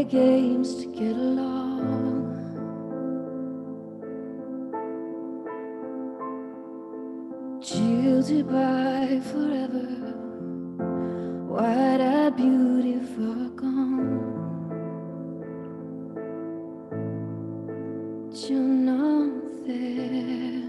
play games to get along. Jilted by forever, wide-eyed beauty far gone. But you're not there,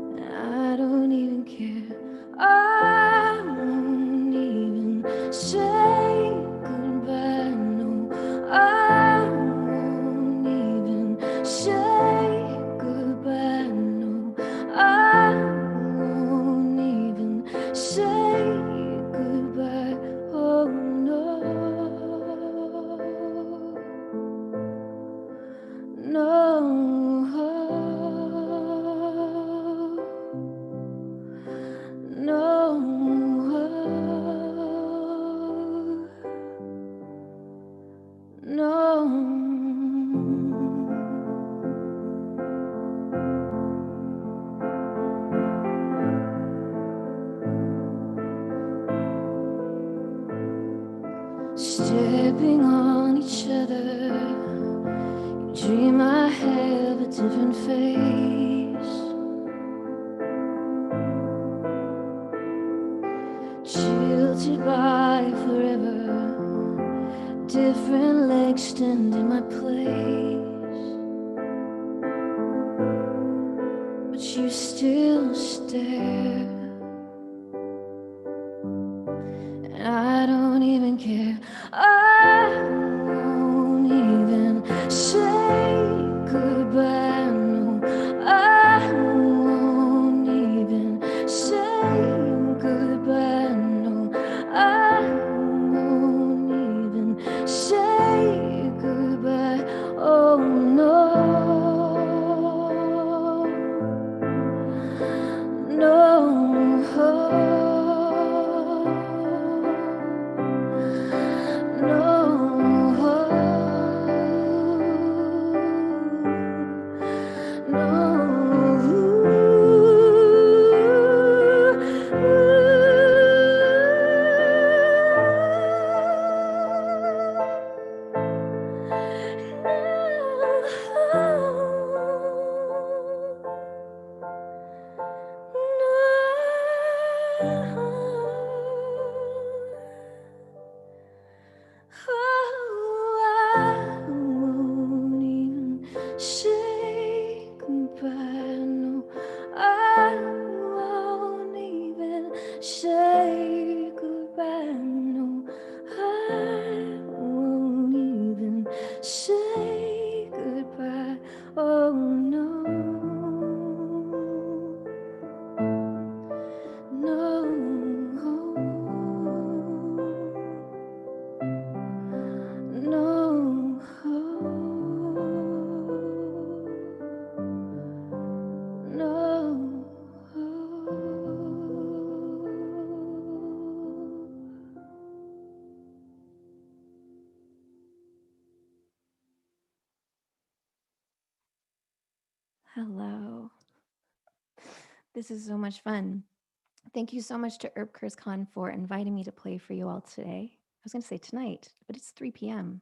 and I don't even care. I won't even say goodbye, no. I won't even say goodbye, no. I won't even say goodbye, oh no. No, no, no. Stepping on each other, you dream I have a different face. Jilted by forever, different legs stand in my place, but you still stare, and I don't even care. I won't even say goodbye, no. I won't even say goodbye, no. I won't even say goodbye, oh no. No. I won't even say goodbye, no. I won't even say goodbye, no. I won't even say goodbye, oh no. No. No. No. Hello. This is so much fun. Thank you so much to Earp for inviting me to play for you all today. I was going to say tonight, but it's 3 p.m.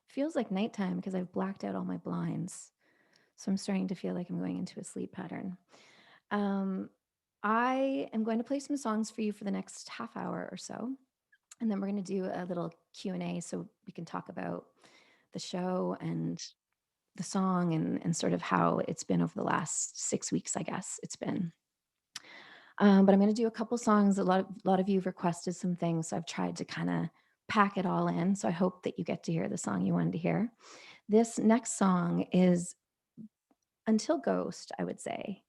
It feels like nighttime because I've blacked out all my blinds. So I'm starting to feel like I'm going into a sleep pattern. I am going to play some songs for you for the next half hour or so. And then we're going to do a little Q&A so we can talk about the show and the song and sort of how it's been over the last 6 weeks, I guess it's been. But I'm going to do a couple songs. A lot of you have requested some things, so I've tried to kind of pack it all in. So I hope that you get to hear the song you wanted to hear. This next song is Until Ghost, I would say,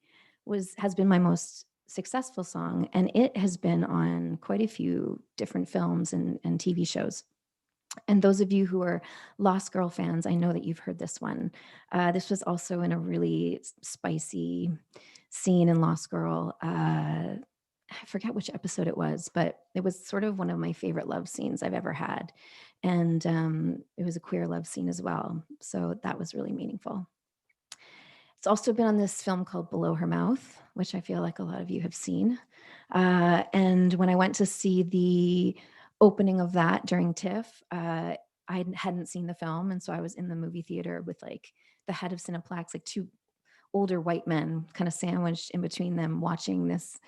has been my most successful song, and it has been on quite a few different films and TV shows. And those of you who are Lost Girl fans, I know that you've heard this one. This was also in a really spicy scene in Lost Girl. I forget which episode it was, but it was sort of one of my favorite love scenes I've ever had. And it was a queer love scene as well. So that was really meaningful. It's also been on this film called Below Her Mouth, which I feel like a lot of you have seen. And when I went to see the opening of that during TIFF. I hadn't seen the film, and so I was in the movie theater with like the head of Cineplex, like two older white men kind of sandwiched in between them, watching this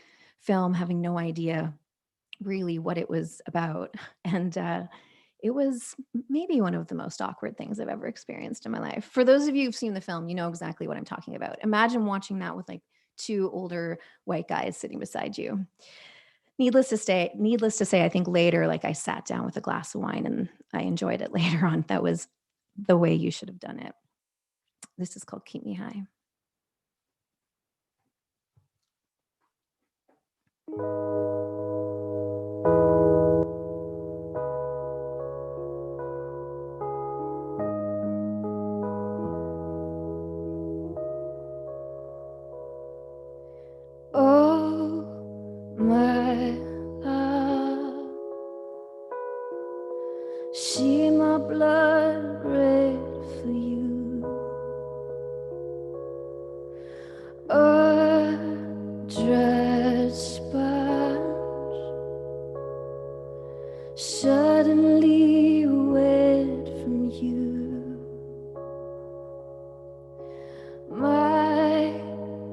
film, having no idea really what it was about. And it was maybe one of the most awkward things I've ever experienced in my life. For those of you who've seen the film, you know exactly what I'm talking about. Imagine watching that with like two older white guys sitting beside you. Needless to say, I think later, like I sat down with a glass of wine and I enjoyed it later on. That was the way you should have done it. This is called Keep Me High. Oh, my love, see my blood red for you. A dread spot suddenly wet from you. My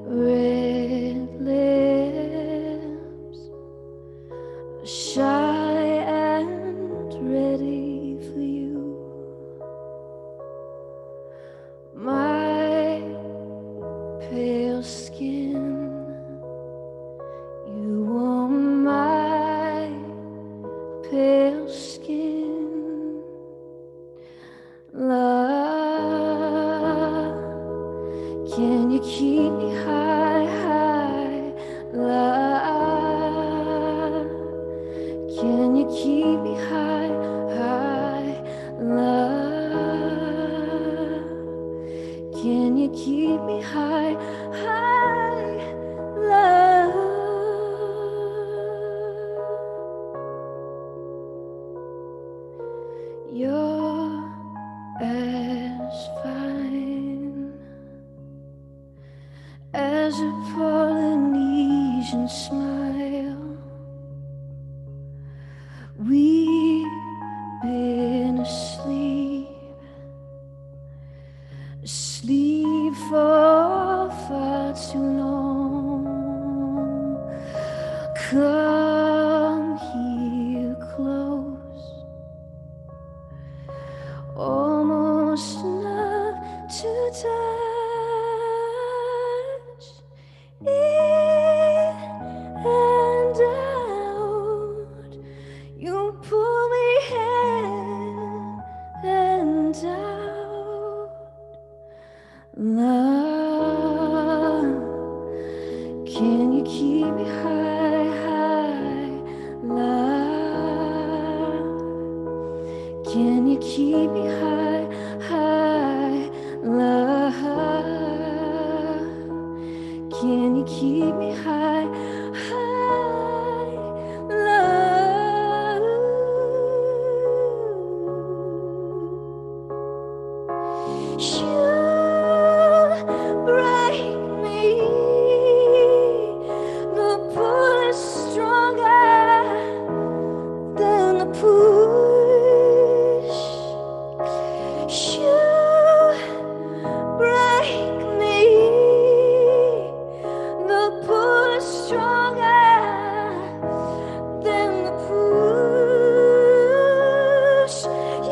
red lips shy and ready for you. My pale skin, you warm my pale skin. Love, can you keep me high, high? Love, can you keep me high, high? Love, can you keep me high, high? Love, you're as fine as a Polynesian smile. We've been asleep, asleep for far too long. Come here close, almost enough to touch in and out. You pull me in and out. Love, can you keep me high, high? Love, can you keep me high, high? Love, can you keep me high, high? Love, you break me. The pull is stronger than the push. You break me. The pull is stronger than the push.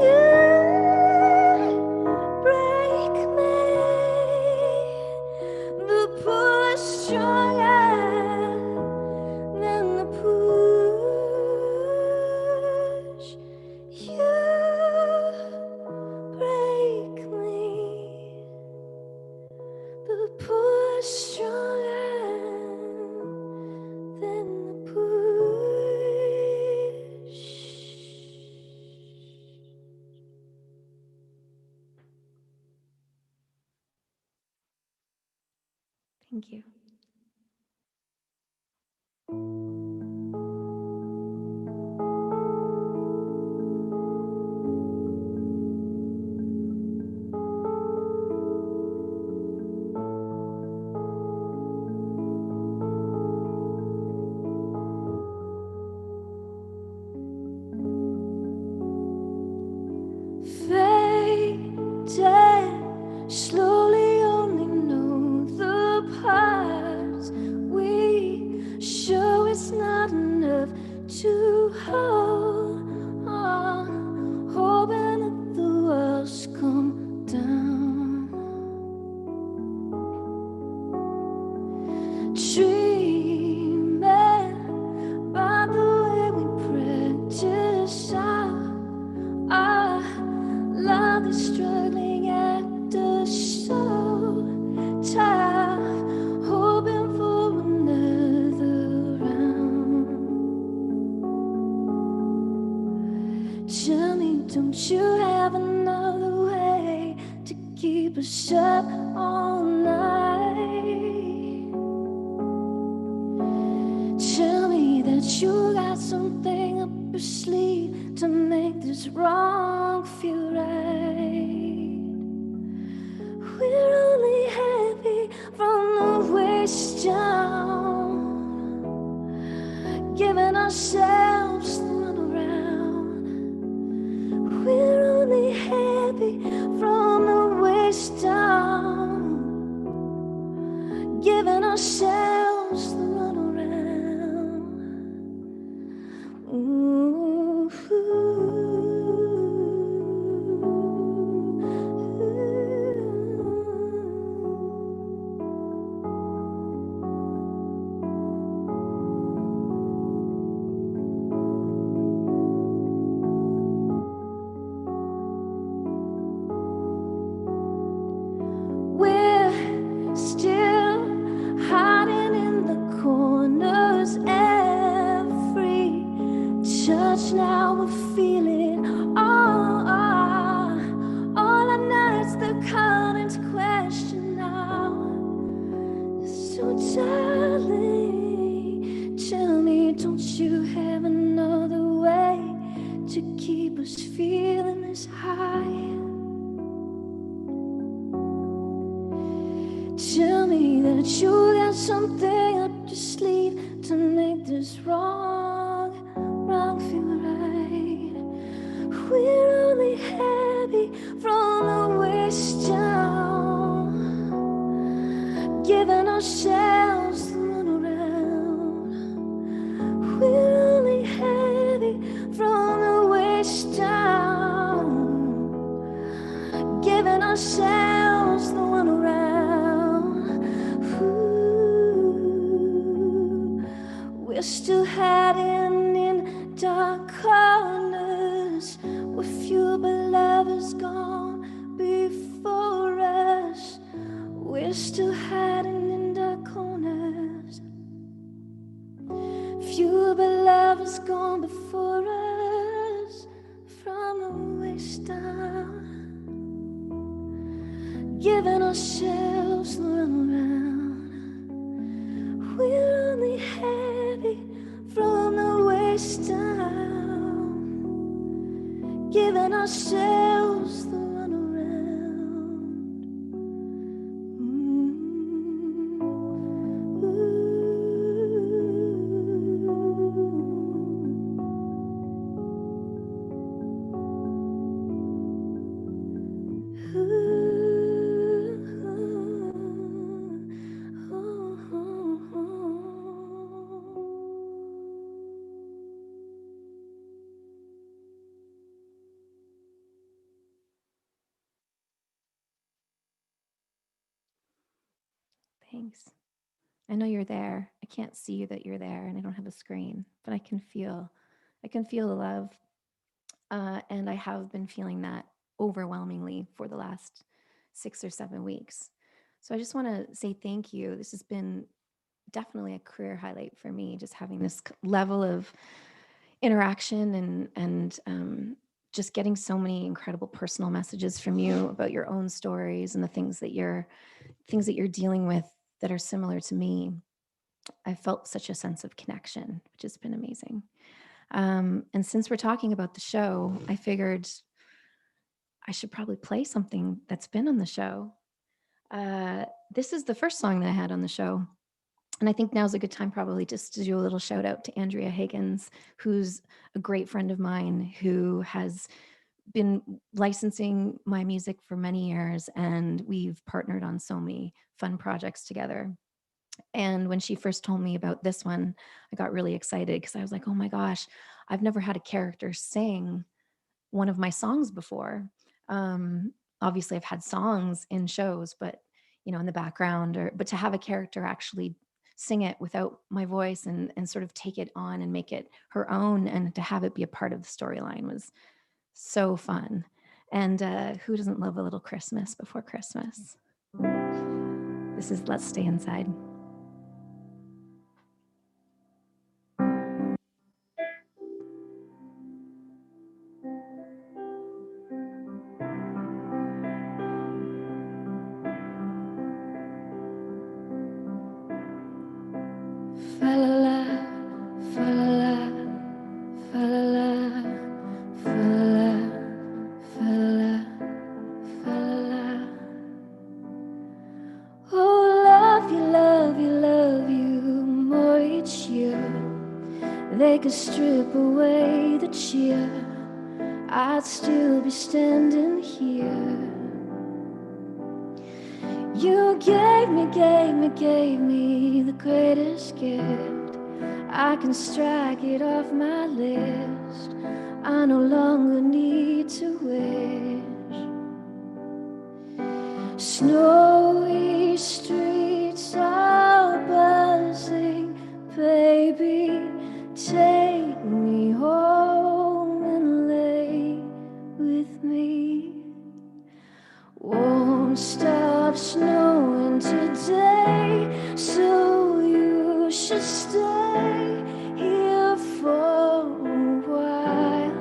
You break me. The pull is stronger than the push. You break me. The pull is stronger than the push. Thank you. to hold on, hoping that the walls come down, dreaming by the way we practice our love is struggling at the soul time, hoping for another round. Tell me, don't you have another way to keep us up all night? Tell me that you got something up your sleeve to make this wrong feel right. We're only happy from the waist down, giving ourselves the runaround. We're only happy from the waist down, giving ourselves the runaround. Ooh, we're still hiding in the corners. Every touch now we're feeling all our nights they're calling into question now. So darling, tell me, don't you have another way to keep us feeling this high? Tell me that you got something up your sleeve to make this wrong feel right. We're only happy from the waist down, giving ourselves the runaround. We're only happy from the waist down, giving ourselves the runaround. We're still hiding in dark corners where few beloveds gone before us. We're still hiding in dark corners, few beloveds gone before us. From the waist down, giving ourselves the runaround. We're only happy from the waist down, giving ourselves the runaround. Thanks. I know you're there. I can't see you that you're there, and I don't have a screen, but I can feel the love. And I have been feeling that overwhelmingly for the last 6 or 7 weeks. So I just want to say thank you. This has been definitely a career highlight for me, just having this level of interaction and just getting so many incredible personal messages from you about your own stories and the things that you're dealing with that are similar to me. I felt such a sense of connection, which has been amazing. And since we're talking about the show, I figured I should probably play something that's been on the show. This is the first song that I had on the show. And I think now's a good time probably just to do a little shout out to Andrea Higgins, who's a great friend of mine who has been licensing my music for many years, and we've partnered on so many fun projects together. And when she first told me about this one, I got really excited because I was like, oh my gosh, I've never had a character sing one of my songs before. Obviously, I've had songs in shows, but in the background, but to have a character actually sing it without my voice and sort of take it on and make it her own, and to have it be a part of the storyline was so fun. And who doesn't love a little Christmas before Christmas? This is Let's Stay Inside. Fa-la-la, fa-la-la, fa-la-la, fa-la-la, fa-la-la, fa-la-la. Oh, love you, love you, love you more each year. They could strip away the cheer, I'd still be standing here. You gave me the greatest gift. I can strike it off my list. I no longer need to wish. Snowy streets are buzzing, baby, take me home and lay with me. Won't stop snowing today, so you should stay here for a while.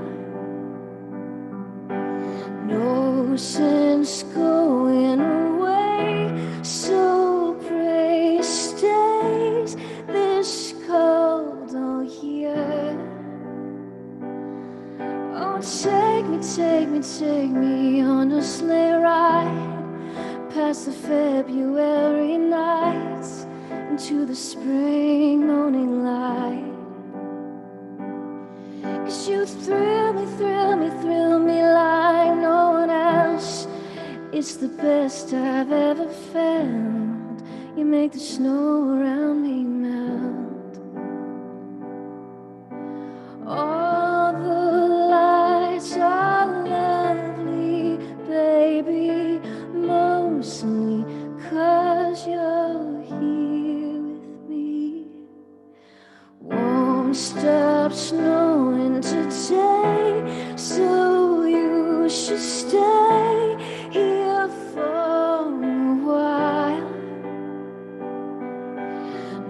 No sense going away, so pray stays this cold all year. Oh, take me on a sleigh ride past the February nights into the spring morning light. 'Cause you thrill me like no one else. It's the best I've ever felt. You make the snow around me melt. All the lights are lovely, baby, mostly 'cause you're here with me. Won't stop snowing today, so you should stay here for a while.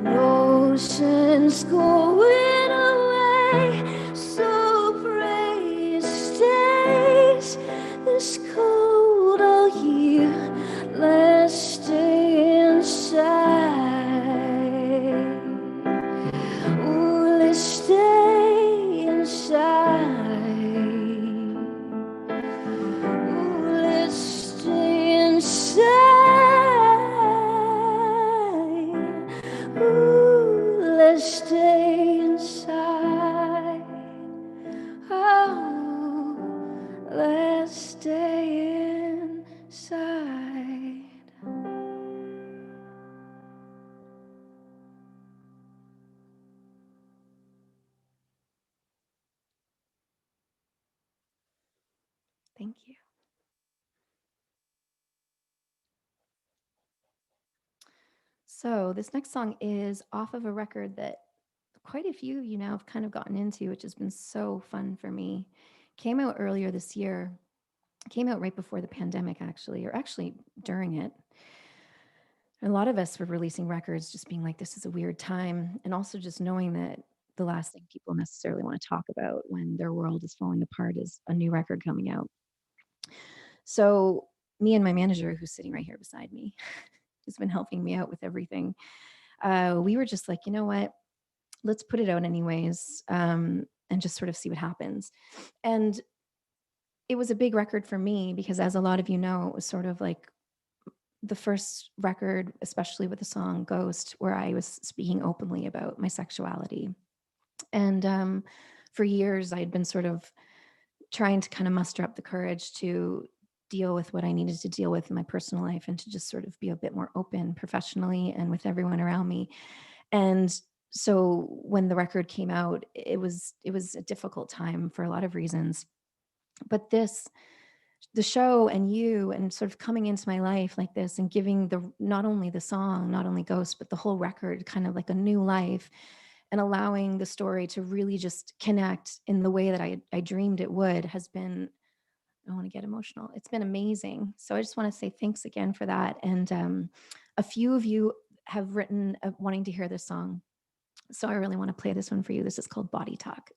No sense going away, so pray it stays this cold all year. Let's stay inside. Ooh, let's stay inside. Ooh, let's stay inside. Ooh, let's stay inside. Oh, let's stay inside. Thank you. So this next song is off of a record that quite a few of you now have kind of gotten into, which has been so fun for me. Came out earlier this year. Came out right before the pandemic, actually, or actually during it. And a lot of us were releasing records just being like, this is a weird time. And also just knowing that the last thing people necessarily want to talk about when their world is falling apart is a new record coming out. So me and my manager, who's sitting right here beside me, who's been helping me out with everything, we were just like, you know what? Let's put it out anyways, and just sort of see what happens. And it was a big record for me because, as a lot of you know, it was sort of like the first record, especially with the song Ghost, where I was speaking openly about my sexuality. And for years, I'd been sort of trying to kind of muster up the courage to deal with what I needed to deal with in my personal life, and to just sort of be a bit more open professionally and with everyone around me. And so when the record came out, it was a difficult time for a lot of reasons. But the show and you and sort of coming into my life like this and giving the not only the song, not only Ghost, but the whole record kind of like a new life, and allowing the story to really just connect in the way that I dreamed it would, has been, I want to get emotional. It's been amazing. So I just want to say thanks again for that. And a few of you have written wanting to hear this song. So I really want to play this one for you. This is called Body Talk.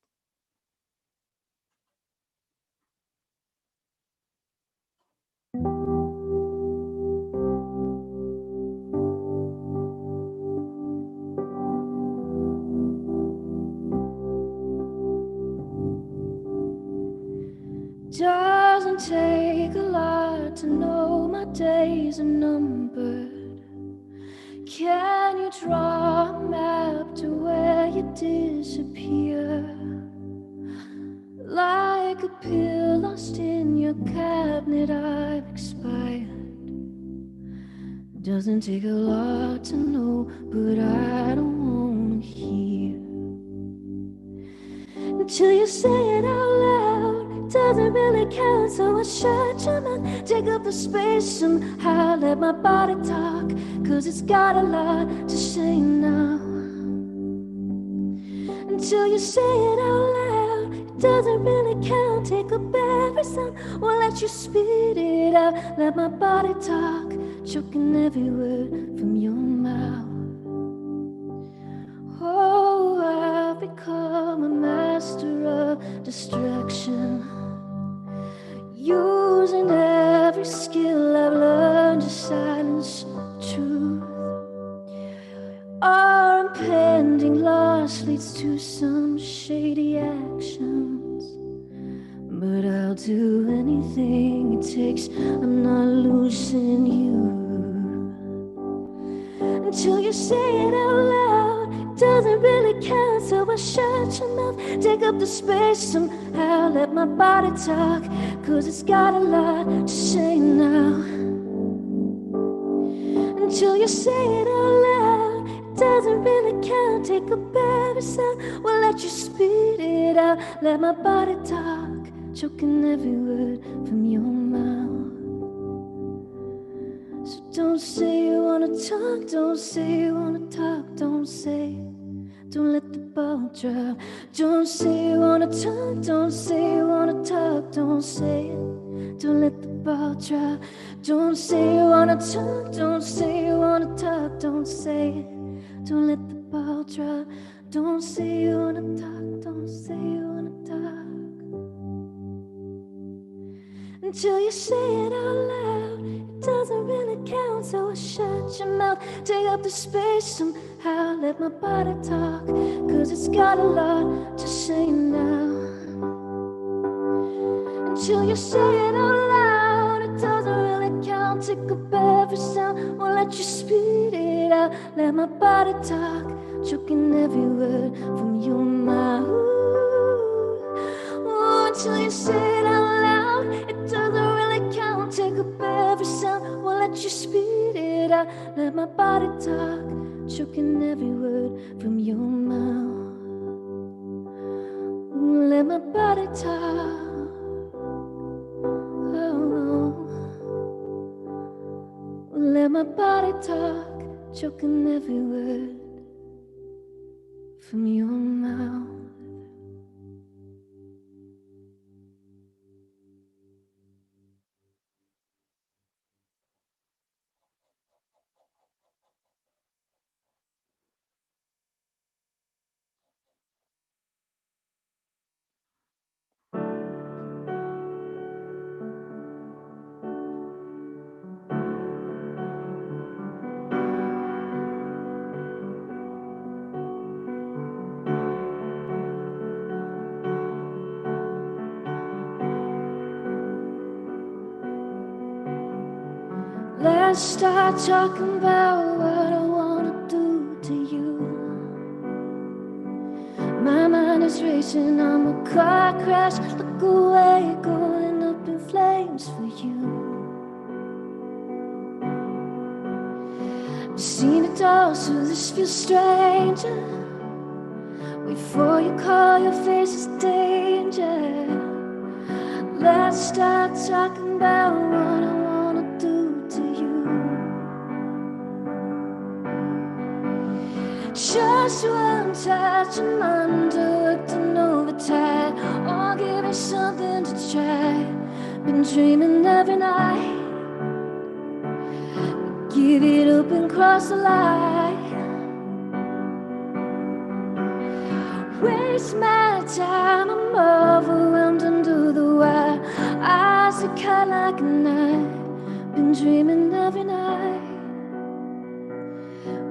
Doesn't take a lot to know my days are numbered. Can you draw a map to where you disappear? Like a pill lost in your cabinet, I've expired. Doesn't take a lot to know, but I don't want to hear. Until you say it out loud, doesn't really count, so I shut your mouth. Take up the space somehow, let my body talk, 'cause it's got a lot to say now. Until you say it out loud, it doesn't really count. Take up every sound, we'll let you spit it out. Let my body talk, choking every word from your mouth. Oh, I've become a master of distraction, using every skill I've learned to silence truth. Our impending loss leads to some shady actions, but I'll do anything it takes. I'm not losing you. Until you say it out loud, it doesn't really count, so I shut your mouth. Take up the space somehow, let my body talk, 'cause it's got a lot to say now. Until you say it out loud, it doesn't really count. Take up every sound, we'll let you spit it out. Let my body talk, choking every word from your mouth. So don't say you wanna talk, don't say you wanna talk, don't say, don't let the ball drop. Don't say you wanna talk, don't say you wanna talk, don't say it, don't let the ball drop. Don't say you wanna talk, don't say you wanna talk, don't say it, don't let the ball drop. Don't say you wanna talk, don't say you wanna talk. Until you say it out loud, it doesn't really count, so I shut your mouth. Take up the space somehow, let my body talk, 'cause it's got a lot to say now. Until you say it out loud, it doesn't really count. Take up every sound, we'll let you spit it out. Let my body talk, choking every word from your mouth. Ooh, until you say it out loud, it doesn't really count. Take up every sound, we'll let you spit it out. Let my body talk, choking every word from your mouth. Ooh, let my body talk. Let my body talk, choking every word from your mouth. Let's start talking about what I wanna do to you. My mind is racing, I'm a car crash. Look away, going up in flames for you. Seen it all, so this feels stranger. Wait for you, call your face is danger. Let's start talking about what I wanna do to you. Just one touch, I'm underworked and overtired. Or give me something to try. Been dreaming every night. Give it up and cross the line. Waste my time, I'm overwhelmed under the wire. Eyes that cut like a knife. Been dreaming every night.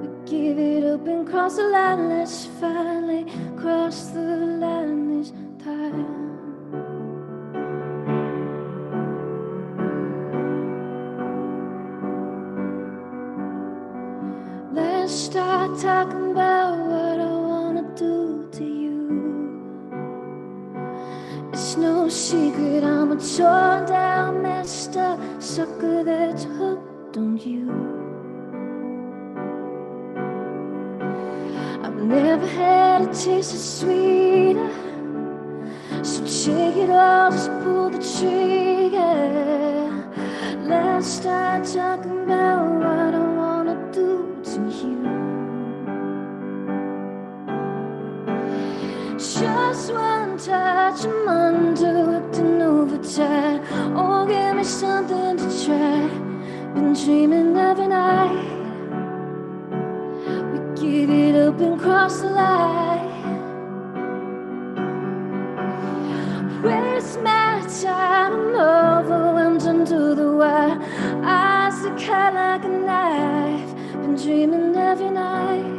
We give it up and cross the line. Let's finally cross the line this time. Let's start talking about what I wanna do to you. It's no secret I'm a torn down, messed up sucker that's hooked on you. I've never had a taste as sweeter, so take it all, just pull the trigger. Let's start talking about what I wanna do to you. Just one touch, I'm underworked and overtired. Oh, give me something to try. Been dreaming every night. We give it up and cross the line. Waste my time, I'm overwhelmed under the wire. Eyes that cut like a knife. Been dreaming every night.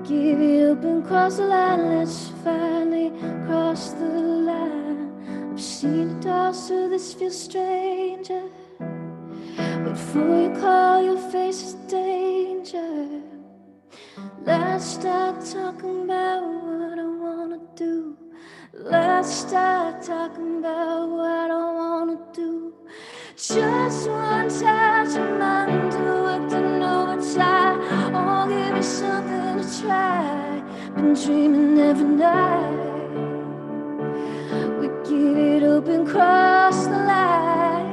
Give it up and cross the line. Let's finally cross the line. I've seen it all, so this feels stranger. Wait for you, call your face is danger. Let's start talking about what I wanna do. Let's start talking about what I wanna do. Just one touch, I'm underworked and overtired. Oh, give me something to try. Been dreaming every night. We give it up and cross the line.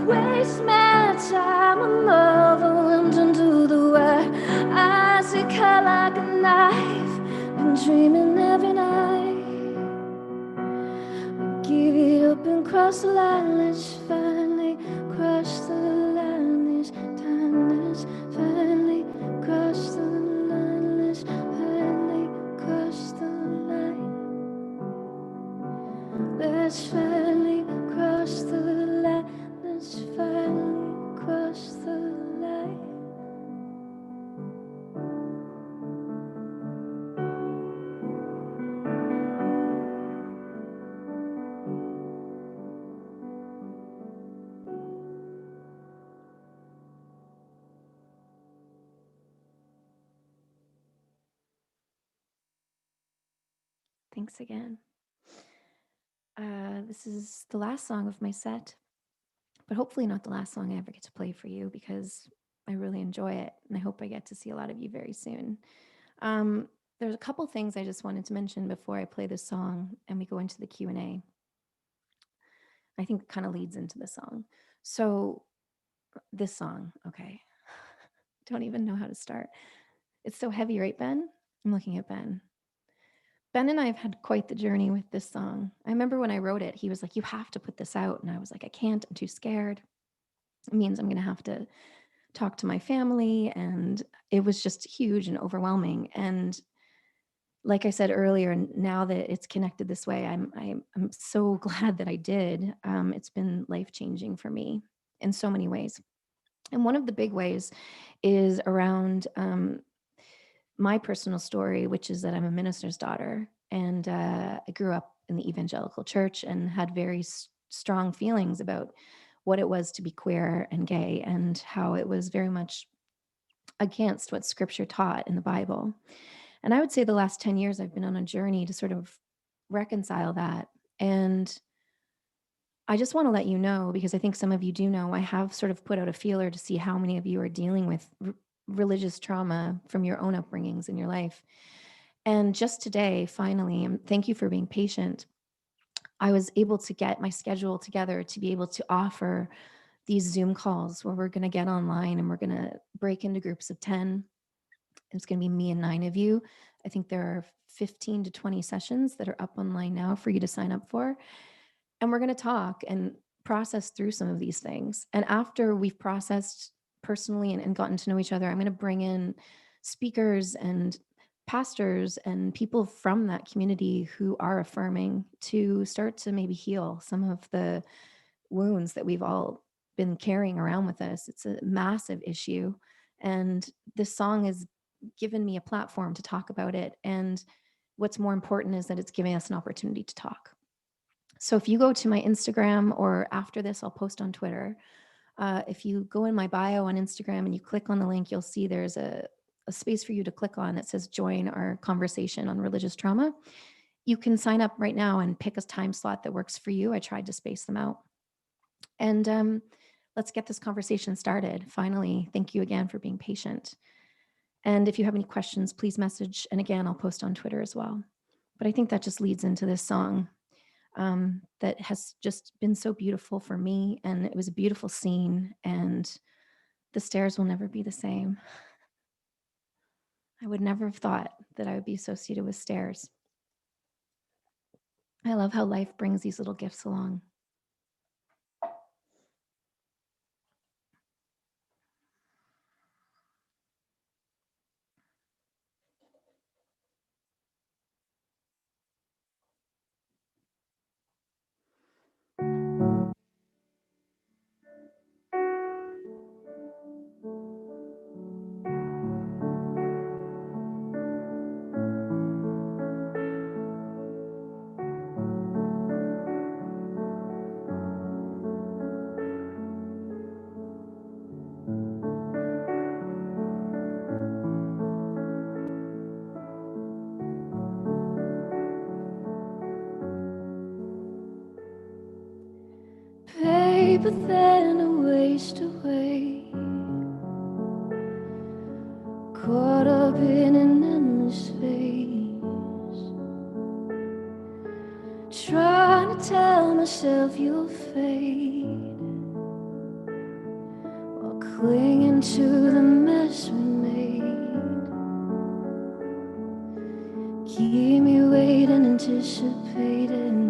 Waste my time, I'm overwhelmed under the wire. Eyes that cut like a knife. Been dreaming every night. Give it up and cross the line. Let's finally cross the line this time. Let's finally cross the line. Let's finally cross the line. Let's finally cross the line. Let's finally cross the line. Thanks again. This is the last song of my set, but hopefully not the last song I ever get to play for you, because I really enjoy it, and I hope I get to see a lot of you very soon. There's a couple things I just wanted to mention before I play this song and we go into the Q&A. I think it kind of leads into the song. So this song, okay. Don't even know how to start. It's so heavy, right, Ben? I'm looking at Ben. Ben and I have had quite the journey with this song. I remember when I wrote it, he was like, you have to put this out. And I was like, I can't, I'm too scared. It means I'm going to have to talk to my family. And it was just huge and overwhelming. And like I said earlier, now that it's connected this way, I'm so glad that I did. It's been life-changing for me in so many ways. And one of the big ways is around my personal story, which is that I'm a minister's daughter. And I grew up in the evangelical church and had very strong feelings about what it was to be queer and gay, and how it was very much against what scripture taught in the Bible. And I would say the last 10 years, I've been on a journey to sort of reconcile that. And I just want to let you know, because I think some of you do know, I have sort of put out a feeler to see how many of you are dealing with religious trauma from your own upbringings in your life. And just today, finally, and thank you for being patient, I was able to get my schedule together to be able to offer these Zoom calls where we're going to get online and we're going to break into groups of 10. It's going to be me and 9 of you. I think there are 15 to 20 sessions that are up online now for you to sign up for. And we're going to talk and process through some of these things. And after we've processed personally and gotten to know each other, I'm going to bring in speakers and pastors and people from that community who are affirming to start to maybe heal some of the wounds that we've all been carrying around with us. It's a massive issue. And this song has given me a platform to talk about it. And what's more important is that it's giving us an opportunity to talk. So if you go to my Instagram, or after this, I'll post on Twitter. If you go in my bio on Instagram and you click on the link, you'll see there's a space for you to click on that says join our conversation on religious trauma. You can sign up right now and pick a time slot that works for you. I tried to space them out. And let's get this conversation started. Finally, thank you again for being patient. And if you have any questions, please message. And again, I'll post on Twitter as well. But I think that just leads into this song that has just been so beautiful for me. And it was a beautiful scene. And the stairs will never be the same. I would never have thought that I would be associated with stairs. I love how life brings these little gifts along. But then I waste away, caught up in an endless space, trying to tell myself you'll fade, while clinging to the mess we made. Keep me waiting, anticipating.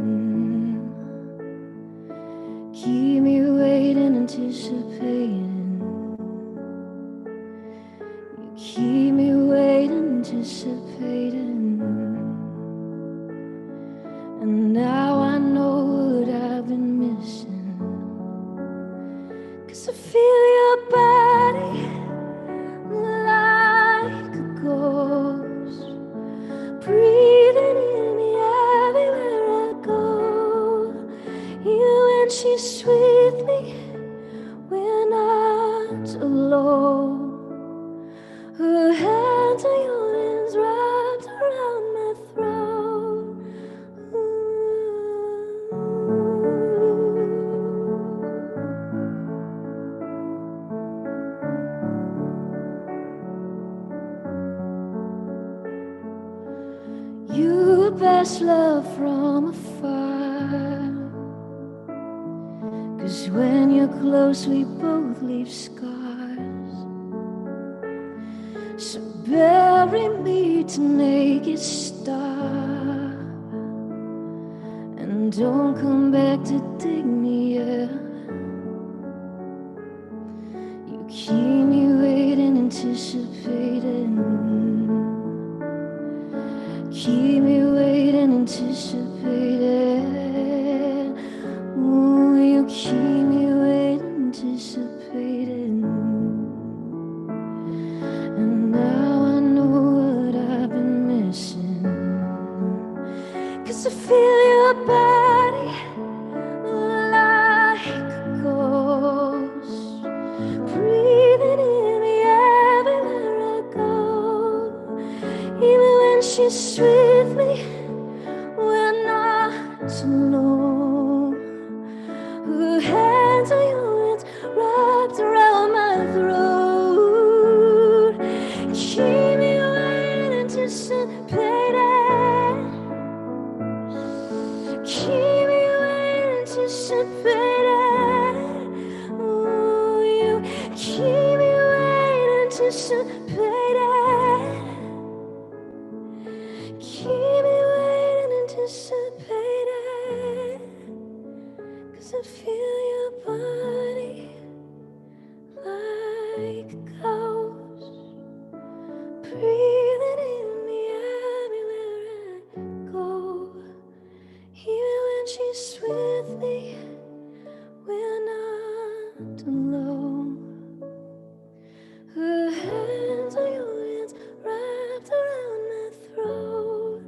Keep me waiting, anticipating. You keep me waiting, anticipating. And now I know what I've been missing, 'cause I feel your body like a ghost, breathing in me everywhere I go. Even when she's with me, we're not alone. Her hands are yours, wrapped around my throat. You best love from afar, 'cause when you're close we both leave scars. So bury me to make it stop, and don't come back to dig me up. You keep me waiting, anticipating. Keep me waiting, anticipating. Ooh, you keep me waiting, anticipating. And now I know what I've been missing, 'cause I feel your body like a ghost, breathing in me everywhere I go. Even when she's with me, we're not hands are your hands wrapped around my throat. Keep me waiting, anticipating. Keep me waiting, anticipating. Ooh, you keep me waiting, anticipating. Keep me waiting, anticipating. 'Cause I feel your body like a ghost, breathing in me everywhere I go. Even when she's with me, we're not alone. Her hands are your hands wrapped around my throat.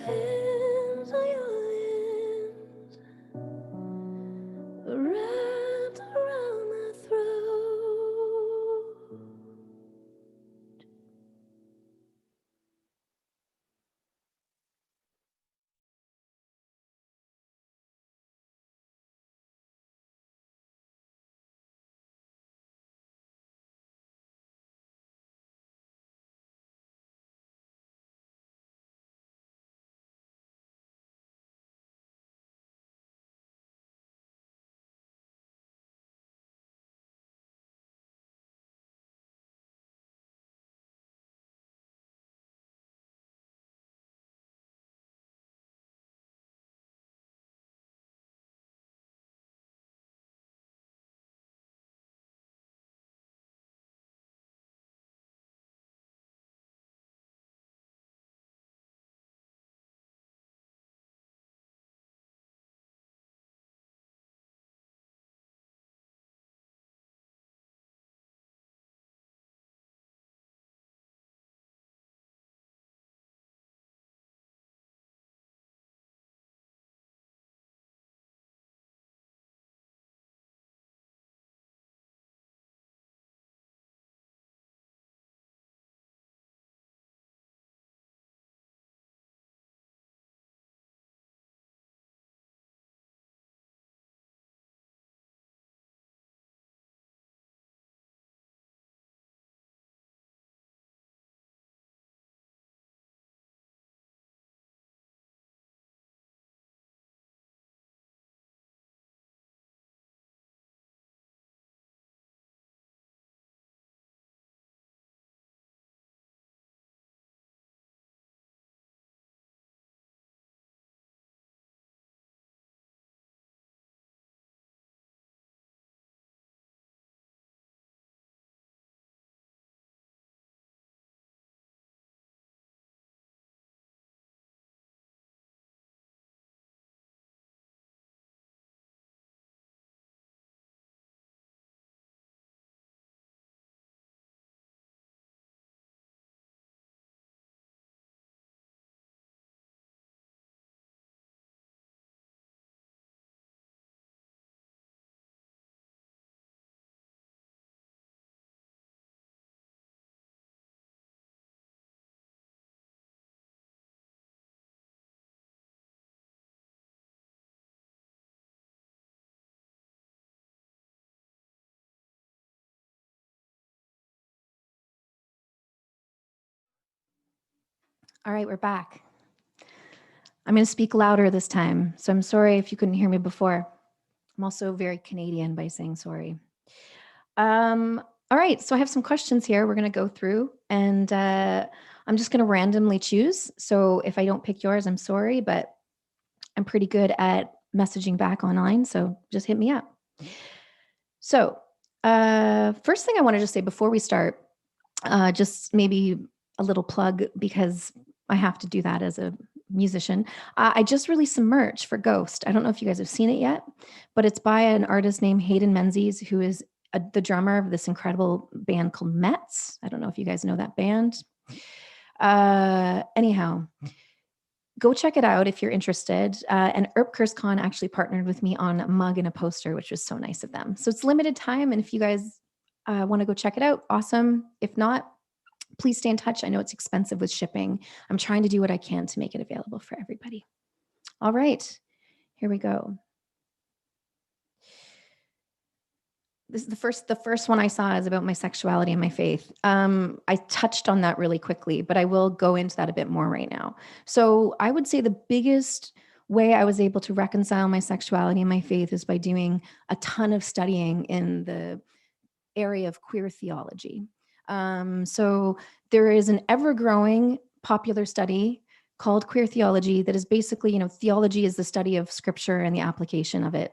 Hands are your hands wrapped around my throat. All right, we're back. I'm going to speak louder this time. So I'm sorry if you couldn't hear me before. I'm also very Canadian by saying sorry. All right, so I have some questions here we're going to go through, and I'm just going to randomly choose. So if I don't pick yours, I'm sorry, but I'm pretty good at messaging back online. So just hit me up. So first thing I wanted to say before we start, just maybe a little plug because I have to do that as a musician. I just released some merch for Ghost. I don't know if you guys have seen it yet, but it's by an artist named Hayden Menzies, who is the drummer of this incredible band called Mets. I don't know if you guys know that band. Anyhow, go check it out if you're interested. And Earp Con actually partnered with me on a mug and a poster, which was so nice of them. So it's limited time. And if you guys want to go check it out, awesome. If not, please stay in touch. I know it's expensive with shipping. I'm trying to do what I can to make it available for everybody. All right, here we go. This is the first one I saw is about my sexuality and my faith. I touched on that really quickly, but I will go into that a bit more right now. So I would say the biggest way I was able to reconcile my sexuality and my faith is by doing a ton of studying in the area of queer theology. So there is an ever-growing popular study called queer theology that is basically, theology is the study of scripture and the application of it.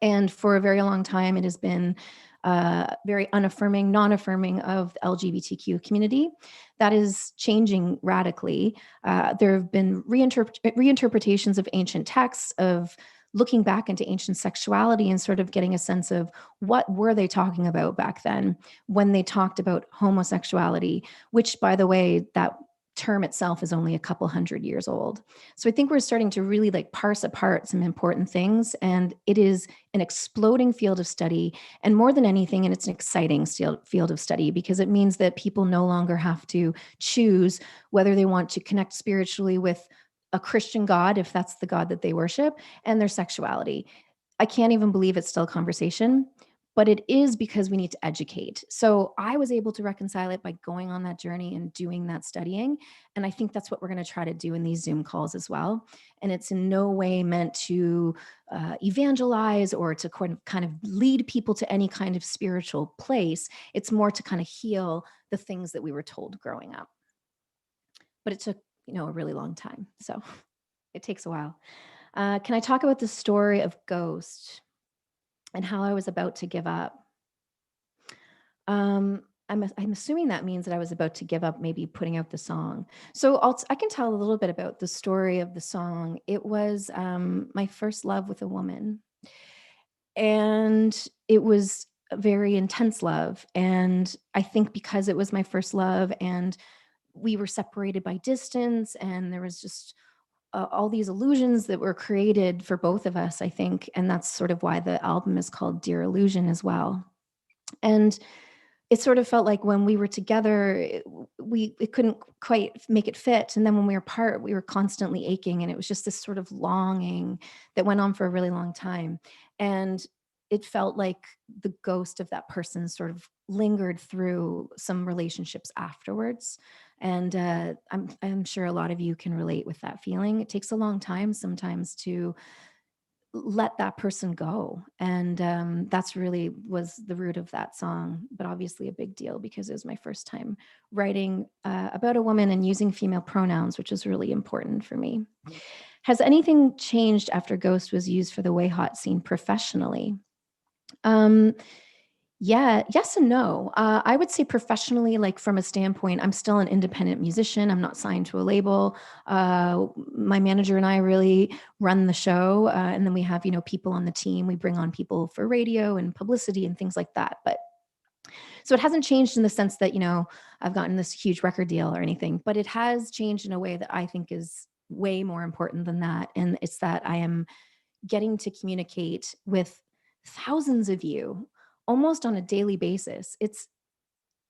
And for a very long time, it has been very unaffirming, non-affirming of the LGBTQ community. That is changing radically. There have been reinterpretations of ancient texts, of looking back into ancient sexuality and sort of getting a sense of what were they talking about back then when they talked about homosexuality, which, by the way, that term itself is only a couple hundred years old. So I think we're starting to really parse apart some important things, and it is an exploding field of study. And more than anything, and it's an exciting field of study because it means that people no longer have to choose whether they want to connect spiritually with a Christian God, if that's the God that they worship, and their sexuality. I can't even believe it's still a conversation, but it is because we need to educate. So I was able to reconcile it by going on that journey and doing that studying. And I think that's what we're going to try to do in these Zoom calls as well. And it's in no way meant to evangelize or to kind of lead people to any kind of spiritual place. It's more to kind of heal the things that we were told growing up. But it took, a really long time. So it takes a while. Can I talk about the story of Ghost and how I was about to give up? I'm assuming that means that I was about to give up maybe putting out the song. So I can tell a little bit about the story of the song. It was my first love with a woman. And it was a very intense love. And I think because it was my first love and we were separated by distance and there was just all these illusions that were created for both of us, I think. And that's sort of why the album is called Dear Illusion as well. And it sort of felt like when we were together, it couldn't quite make it fit. And then when we were apart, we were constantly aching. And it was just this sort of longing that went on for a really long time. And it felt like the ghost of that person sort of lingered through some relationships afterwards. And I'm sure a lot of you can relate with that feeling. It takes a long time sometimes to let that person go. And that's really was the root of that song, but obviously a big deal because it was my first time writing about a woman and using female pronouns, which is really important for me. Has anything changed after Ghost was used for the Way Hot scene professionally? Yeah, yes and no. I would say professionally, like from a standpoint, I'm still an independent musician. I'm not signed to a label. My manager and I really run the show. And then we have, people on the team. We bring on people for radio and publicity and things like that. But so it hasn't changed in the sense that, I've gotten this huge record deal or anything, but it has changed in a way that I think is way more important than that. And it's that I am getting to communicate with thousands of you almost on a daily basis. It's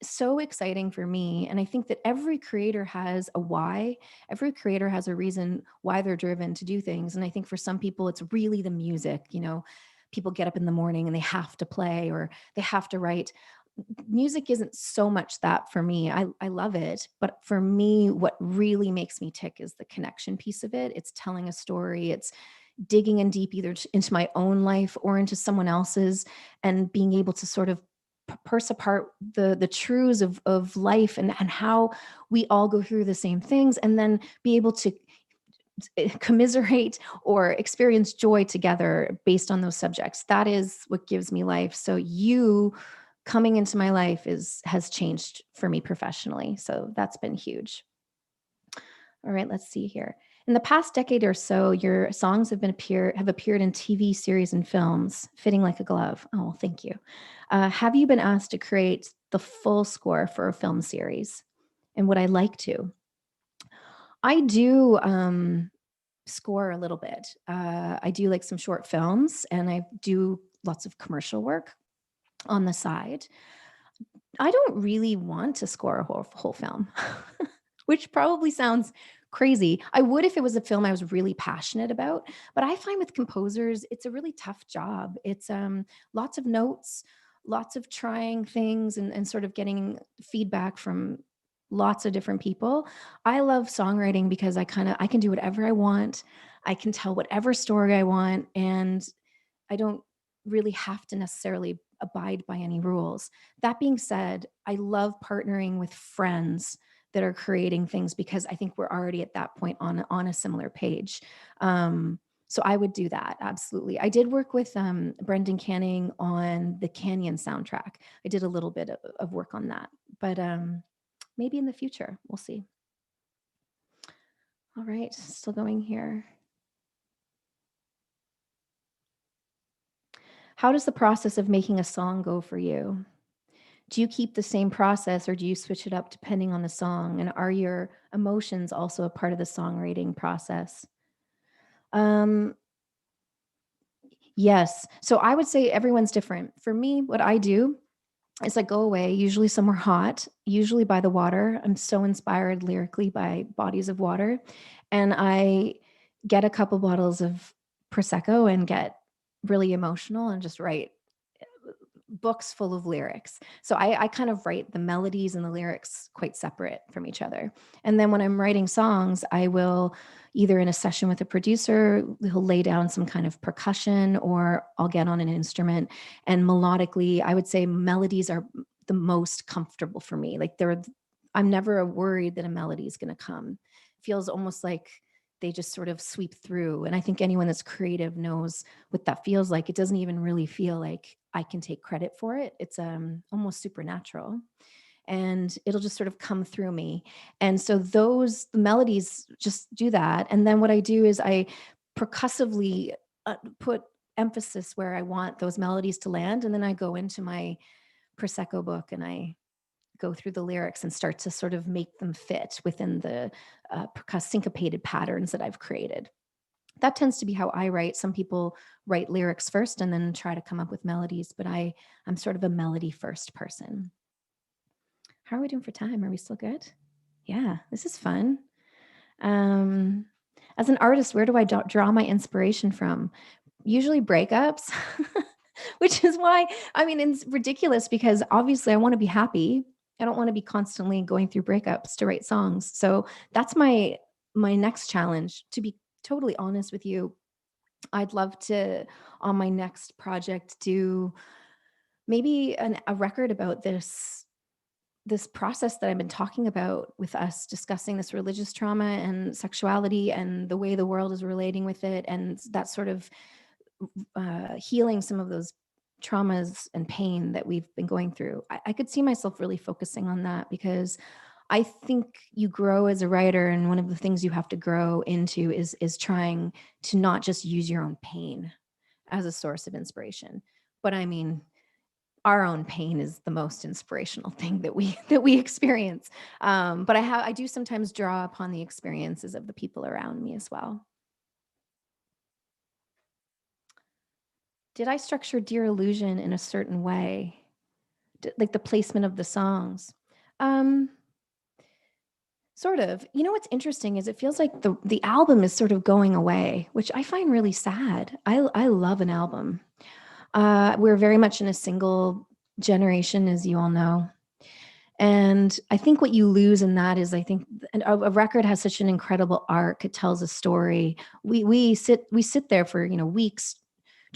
so exciting for me. And I think that every creator has a why. Every creator has a reason why they're driven to do things. And I think for some people, it's really the music. People get up in the morning and they have to play or they have to write. Music isn't so much that for me. I love it. But for me, what really makes me tick is the connection piece of it. It's telling a story. It's digging in deep either into my own life or into someone else's and being able to sort of parse apart the truths of life and how we all go through the same things and then be able to commiserate or experience joy together based on those subjects. That is what gives me life. So you coming into my life has changed for me professionally. So that's been huge. All right, let's see here. In the past decade or so, your songs have appeared in TV series and films, fitting like a glove. Oh, thank you. Have you been asked to create the full score for a film series? And would I like to? I do score a little bit. I do like some short films, and I do lots of commercial work on the side. I don't really want to score a whole film, which probably sounds crazy. I would if it was a film I was really passionate about, but I find with composers, it's a really tough job. It's lots of notes, lots of trying things, and sort of getting feedback from lots of different people. I love songwriting because I can do whatever I want. I can tell whatever story I want, and I don't really have to necessarily abide by any rules. That being said, I love partnering with friends that are creating things because I think we're already at that point on a similar page. So I would do that, absolutely. I did work with Brendan Canning on the Canyon soundtrack. I did a little bit of work on that, but maybe in the future, we'll see. All right, still going here. How does the process of making a song go for you? Do you keep the same process or do you switch it up depending on the song? And are your emotions also a part of the songwriting process? Um, yes. So I would say everyone's different. For me, what I do is I go away, usually somewhere hot, usually by the water. I'm so inspired lyrically by bodies of water. And I get a couple bottles of Prosecco and get really emotional and just write books full of lyrics. So I kind of write the melodies and the lyrics quite separate from each other. And then when I'm writing songs, I will either in a session with a producer, he'll lay down some kind of percussion, or I'll get on an instrument. And melodically, I would say melodies are the most comfortable for me. Like I'm never worried that a melody is going to come. It feels almost like they just sort of sweep through. And I think anyone that's creative knows what that feels like. It doesn't even really feel like I can take credit for it. It's almost supernatural, and it'll just sort of come through me. And so the melodies just do that. And then what I do is I percussively put emphasis where I want those melodies to land. And then I go into my Prosecco book and I go through the lyrics and start to sort of make them fit within the syncopated patterns that I've created. That tends to be how I write. Some people write lyrics first and then try to come up with melodies, but I'm sort of a melody first person. How are we doing for time? Are we still good? Yeah, this is fun. Um, as an artist, where do I draw my inspiration from? Usually breakups, which is why, I mean, it's ridiculous because obviously I want to be happy. I don't want to be constantly going through breakups to write songs. So that's my next challenge. To be totally honest with you, I'd love to, on my next project, do maybe a record about this process that I've been talking about with us, discussing this religious trauma and sexuality and the way the world is relating with it, and that sort of healing some of those traumas and pain that we've been going through. I could see myself really focusing on that because I think you grow as a writer, and one of the things you have to grow into is trying to not just use your own pain as a source of inspiration. But I mean, our own pain is the most inspirational thing that we experience. But I do sometimes draw upon the experiences of the people around me as well. Did I structure Dear Illusion in a certain way? Like the placement of the songs? Um, Sort of. You know what's interesting is it feels like the album is sort of going away, which I find really sad. I love an album. We're very much in a single generation, as you all know. And I think what you lose in that is I think a record has such an incredible arc. It tells a story. We sit there for, weeks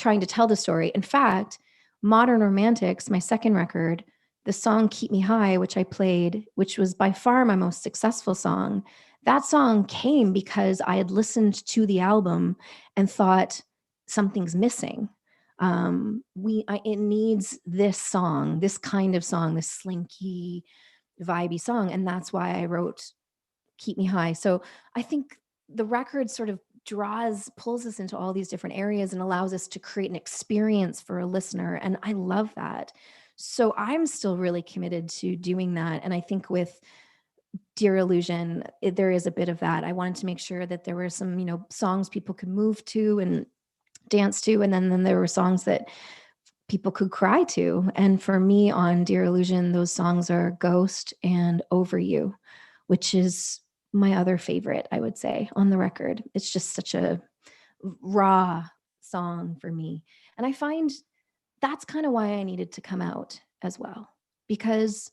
trying to tell the story. In fact, Modern Romantics, my second record, the song Keep Me High, which I played, which was by far my most successful song, that song came because I had listened to the album and thought something's missing. It needs this song, this kind of song, this slinky, vibey song. And that's why I wrote Keep Me High. So I think the record sort of pulls us into all these different areas and allows us to create an experience for a listener. And I love that. So I'm still really committed to doing that. And I think with Dear Illusion, there is a bit of that. I wanted to make sure that there were some, songs people could move to and dance to, and then there were songs that people could cry to. And for me on Dear Illusion, those songs are Ghost and Over You, which is my other favorite, I would say, on the record. It's just such a raw song for me. And I find that's kind of why I needed to come out as well, because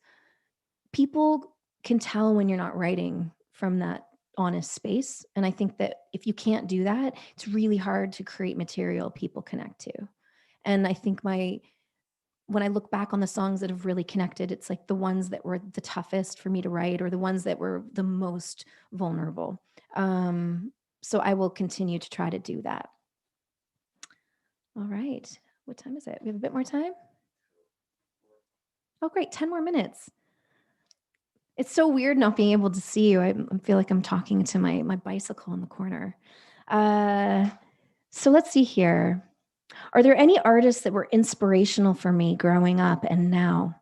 people can tell when you're not writing from that honest space. And I think that if you can't do that, it's really hard to create material people connect to. And I think when I look back on the songs that have really connected, it's like the ones that were the toughest for me to write or the ones that were the most vulnerable. So I will continue to try to do that. All right. What time is it? We have a bit more time? Oh, great. 10 more minutes. It's so weird not being able to see you. I feel like I'm talking to my bicycle in the corner. So let's see here. Are there any artists that were inspirational for me growing up and now?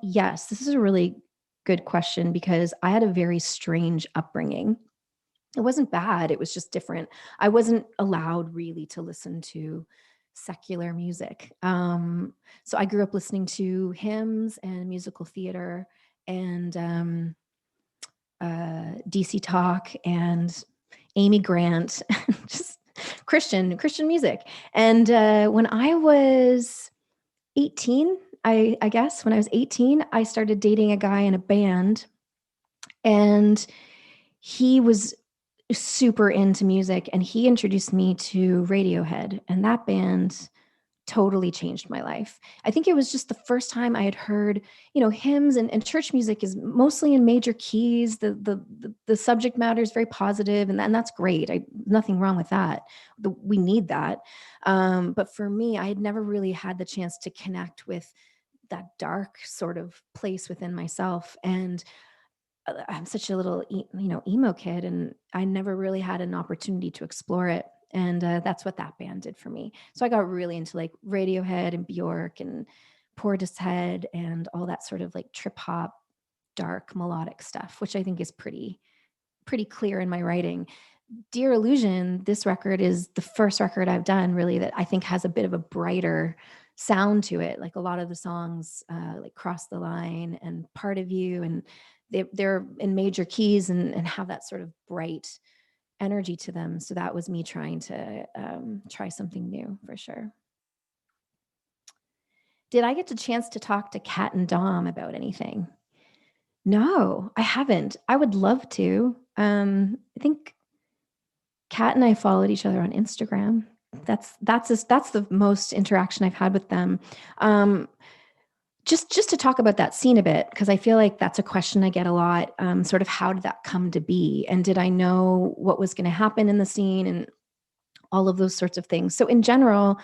Yes, this is a really good question because I had a very strange upbringing. It wasn't bad, it was just different. I wasn't allowed really to listen to secular music. So I grew up listening to hymns and musical theater and DC Talk and Amy Grant, just Christian music. And when I was 18, I guess when I was 18, I started dating a guy in a band, and he was super into music, and he introduced me to Radiohead, and that band totally changed my life. I think it was just the first time I had heard, hymns and church music is mostly in major keys. The subject matter is very positive, and that's great. Nothing wrong with that. We need that. But for me, I had never really had the chance to connect with that dark sort of place within myself. And I'm such a little, emo kid, and I never really had an opportunity to explore it. And that's what that band did for me. So I got really into like Radiohead and Bjork and Portishead and all that sort of like trip hop, dark melodic stuff, which I think is pretty clear in my writing. Dear Illusion, this record is the first record I've done really that I think has a bit of a brighter sound to it. Like a lot of the songs, like Cross the Line and Part of You, and they're in major keys and have that sort of bright energy to them. So that was me trying to try something new for sure. Did I get the chance to talk to Kat and Dom about anything? No, I haven't. I would love to. I think Kat and I followed each other on Instagram. That's the most interaction I've had with them. Just to talk about that scene a bit, because I feel like that's a question I get a lot. Sort of how did that come to be? And did I know what was going to happen in the scene and all of those sorts of things? So in general,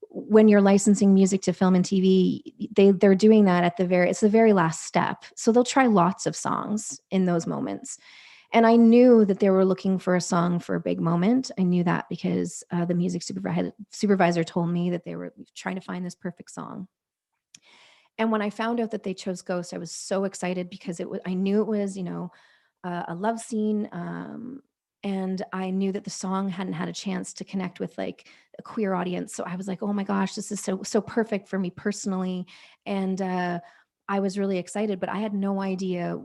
when you're licensing music to film and TV, they're doing that it's the very last step. So they'll try lots of songs in those moments. And I knew that they were looking for a song for a big moment. I knew that because the music supervisor told me that they were trying to find this perfect song. And when I found out that they chose Ghost, I was so excited because I knew it was, a love scene. And I knew that the song hadn't had a chance to connect with like a queer audience. So I was like, oh my gosh, this is so perfect for me personally. And I was really excited, but I had no idea,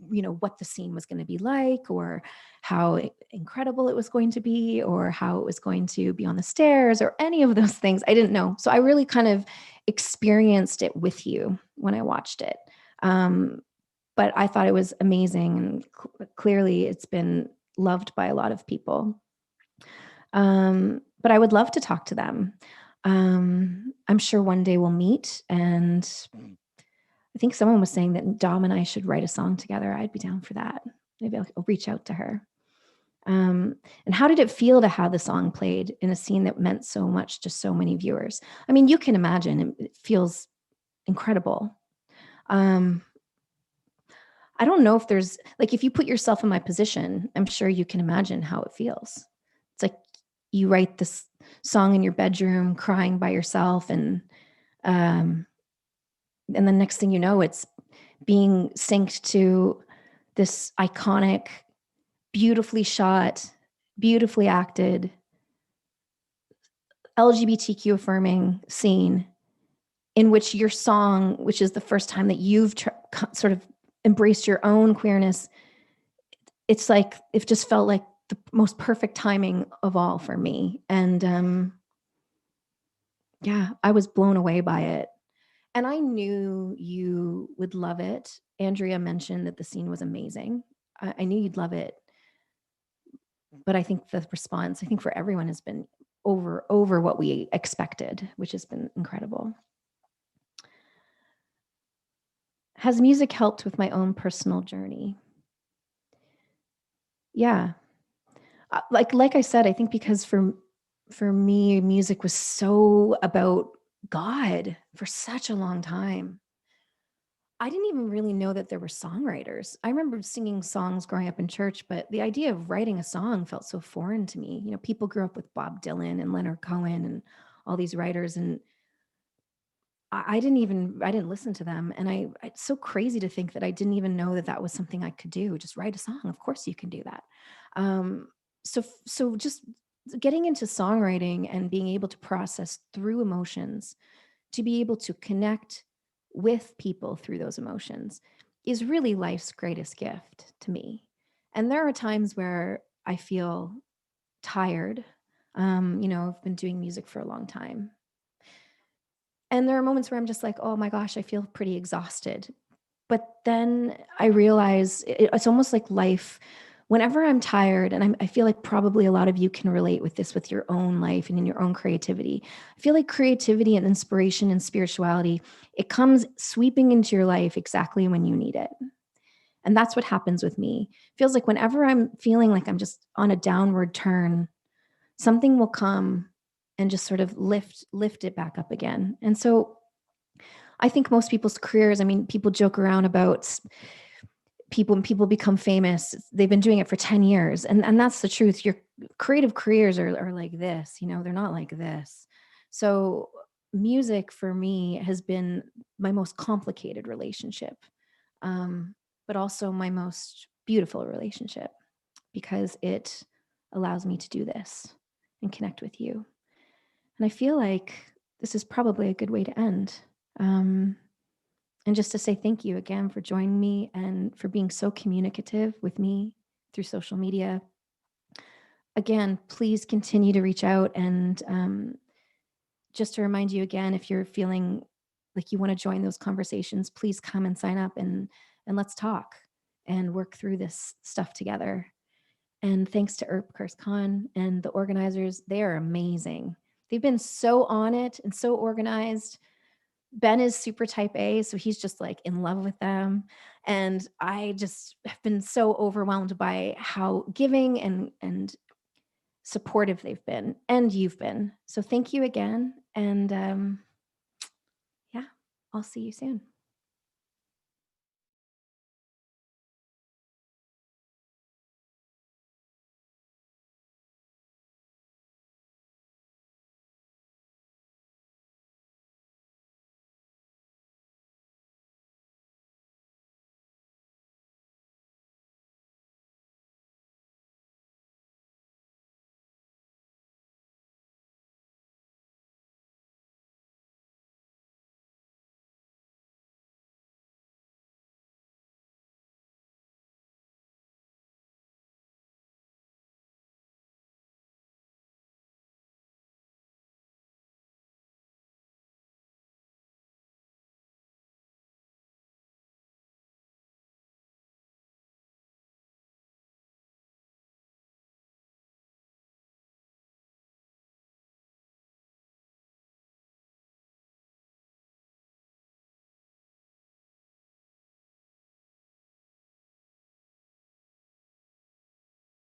what the scene was going to be like or how incredible it was going to be or how it was going to be on the stairs or any of those things. I didn't know. So I really kind of experienced it with you when I watched it. But I thought it was amazing. And clearly it's been loved by a lot of people. But I would love to talk to them. I'm sure one day we'll meet, and I think someone was saying that Dom and I should write a song together. I'd be down for that. Maybe I'll reach out to her. And how did it feel to have the song played in a scene that meant so much to so many viewers? I mean, you can imagine it feels incredible. I don't know if there's like, if you put yourself in my position, I'm sure you can imagine how it feels. It's like you write this song in your bedroom, crying by yourself, and the next thing you know, it's being synced to this iconic, beautifully shot, beautifully acted, LGBTQ affirming scene in which your song, which is the first time that you've sort of embraced your own queerness, it's like it just felt like the most perfect timing of all for me. And yeah, I was blown away by it. And I knew you would love it. Andrea mentioned that the scene was amazing. I knew you'd love it. But I think the response, I think for everyone has been over what we expected, which has been incredible. Has music helped with my own personal journey? Yeah. Like I said, I think because for me, music was so about God for such a long time. I didn't even really know that there were songwriters. I remember singing songs growing up in church, but the idea of writing a song felt so foreign to me. You know, people grew up with Bob Dylan and Leonard Cohen and all these writers, and I didn't listen to them. And it's so crazy to think that I didn't even know that that was something I could do. Just write a song. Of course you can do that. Um, so just getting into songwriting and being able to process through emotions, to be able to connect with people through those emotions is really life's greatest gift to me. And there are times where I feel tired. I've been doing music for a long time. And there are moments where I'm just like, oh my gosh, I feel pretty exhausted. But then I realize it's almost like life. Whenever I'm tired, and I feel like probably a lot of you can relate with this with your own life and in your own creativity. I feel like creativity and inspiration and spirituality, it comes sweeping into your life exactly when you need it. And that's what happens with me. It feels like whenever I'm feeling like I'm just on a downward turn, something will come and just sort of lift it back up again. And so I think most people's careers, I mean, people joke around about people when people become famous, they've been doing it for 10 years. And that's the truth. Your creative careers are like this, they're not like this. So music for me has been my most complicated relationship, but also my most beautiful relationship because it allows me to do this and connect with you. And I feel like this is probably a good way to end. Um, and just to say thank you again for joining me and for being so communicative with me through social media. Again, please continue to reach out. And just to remind you again, if you're feeling like you want to join those conversations, please come and sign up and let's talk and work through this stuff together. And thanks to Earp Khan and the organizers, they are amazing. They've been so on it and so organized. Ben is super type A, so he's just like in love with them. And I just have been so overwhelmed by how giving and supportive they've been, and you've been. So thank you again. And yeah, I'll see you soon.